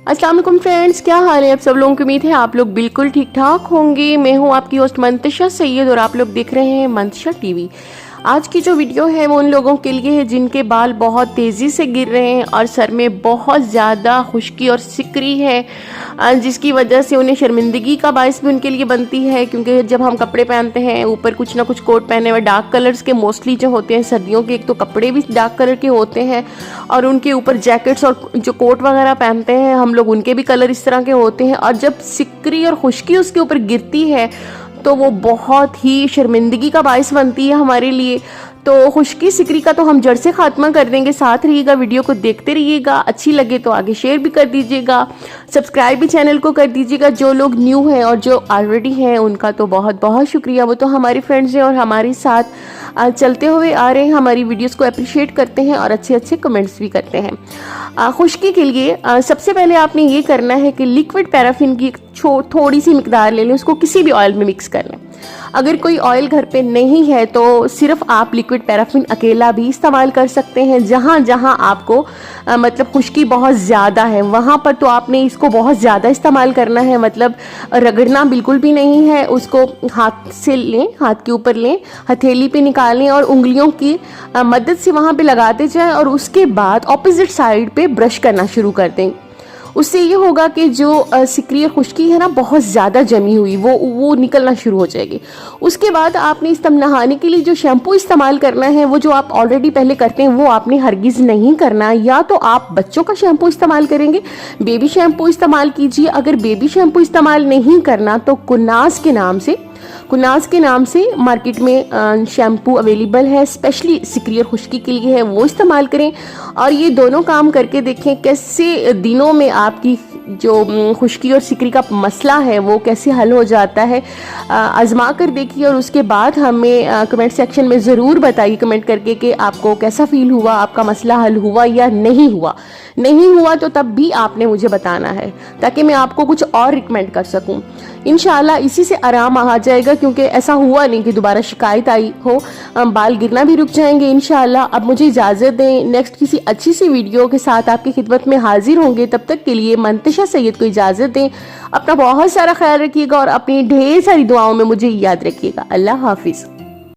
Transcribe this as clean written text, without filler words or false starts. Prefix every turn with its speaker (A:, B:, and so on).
A: अस्सलाम वालेकुम फ्रेंड्स, क्या हाल है आप सब लोगों की। उम्मीद है आप लोग बिल्कुल ठीक ठाक होंगे। मैं हूं आपकी होस्ट मंतशा सैयद और आप लोग देख रहे हैं मंतशा टीवी। आज की जो वीडियो है वो उन लोगों के लिए है जिनके बाल बहुत तेज़ी से गिर रहे हैं और सर में बहुत ज़्यादा खुश्की और सिकरी है, जिसकी वजह से उन्हें शर्मिंदगी का बायस भी उनके लिए बनती है। क्योंकि जब हम कपड़े पहनते हैं ऊपर कुछ ना कुछ कोट पहने हुए डार्क कलर्स के मोस्टली जो होते हैं सर्दियों के, एक तो कपड़े भी डार्क कलर के होते हैं और उनके ऊपर जैकेट्स और जो कोट वगैरह पहनते हैं हम लोग उनके भी कलर इस तरह के होते हैं। और जब सिकरी और खुश्की उसके ऊपर गिरती है तो वो बहुत ही शर्मिंदगी का बायस बनती है हमारे लिए। तो खुश्की सिकरी का तो हम जड़ से खात्मा कर देंगे। साथ रहिएगा, वीडियो को देखते रहिएगा, अच्छी लगे तो आगे शेयर भी कर दीजिएगा, सब्सक्राइब भी चैनल को कर दीजिएगा। जो लोग न्यू हैं और जो ऑलरेडी हैं उनका तो बहुत बहुत शुक्रिया, वो तो हमारे फ्रेंड्स हैं और हमारे साथ चलते हुए आ रहे हैं, हमारी वीडियोस को अप्रिशिएट करते हैं और अच्छे अच्छे कमेंट्स भी करते हैं। खुश्की के लिए सबसे पहले आपने ये करना है कि लिक्विड पैराफिन की थोड़ी सी मिकदार ले लें, उसको किसी भी ऑयल में मिक्स कर लें। अगर कोई ऑयल घर पे नहीं है तो सिर्फ आप लिक्विड पैराफिन अकेला भी इस्तेमाल कर सकते हैं। जहाँ जहाँ आपको मतलब खुश्की बहुत ज़्यादा है वहाँ पर तो आपने इसको बहुत ज़्यादा इस्तेमाल करना है, मतलब रगड़ना बिल्कुल भी नहीं है। उसको हाथ से लें, हाथ के ऊपर लें, हथेली पे निकालें और उंगलियों की मदद से वहाँ पे लगाते जाएं और उसके बाद ऑपोजिट साइड पे ब्रश करना शुरू कर दें। उससे ये होगा कि जो सिकरी और खुश्की है ना बहुत ज़्यादा जमी हुई वो निकलना शुरू हो जाएगी। उसके बाद आपने इस नहाने के लिए जो शैम्पू इस्तेमाल करना है वो जो आप ऑलरेडी पहले करते हैं वो आपने हरगिज़ नहीं करना। या तो आप बच्चों का शैम्पू इस्तेमाल करेंगे, बेबी शैम्पू इस्तेमाल कीजिए। अगर बेबी शैम्पू इस्तेमाल नहीं करना तो कुनास के नाम से मार्केट में शैम्पू अवेलेबल है, स्पेशली सिकरी और खुश्की के लिए है, वो इस्तेमाल करें। और ये दोनों काम करके देखें कैसे दिनों में आपकी जो खुश्की और सिकरी का मसला है वो कैसे हल हो जाता है। आजमा कर देखिए और उसके बाद हमें कमेंट सेक्शन में ज़रूर बताइए कमेंट करके कि आपको कैसा फील हुआ, आपका मसला हल हुआ या नहीं हुआ। नहीं हुआ तो तब भी आपने मुझे बताना है ताकि मैं आपको कुछ और रिकमेंड कर सकूं। इंशाल्लाह इसी से आराम आ जाएगा, क्योंकि ऐसा हुआ नहीं कि दोबारा शिकायत आई हो, बाल गिरना भी रुक जाएंगे इंशाल्लाह। अब मुझे इजाज़त दें, नेक्स्ट किसी अच्छी सी वीडियो के साथ आपकी खिदमत में हाजिर होंगे। तब तक के लिए मंतशा सैयद को इजाज़त दें। अपना बहुत सारा ख्याल रखिएगा और अपनी ढेर सारी दुआओं में मुझे याद रखिएगा। अल्लाह हाफिज़।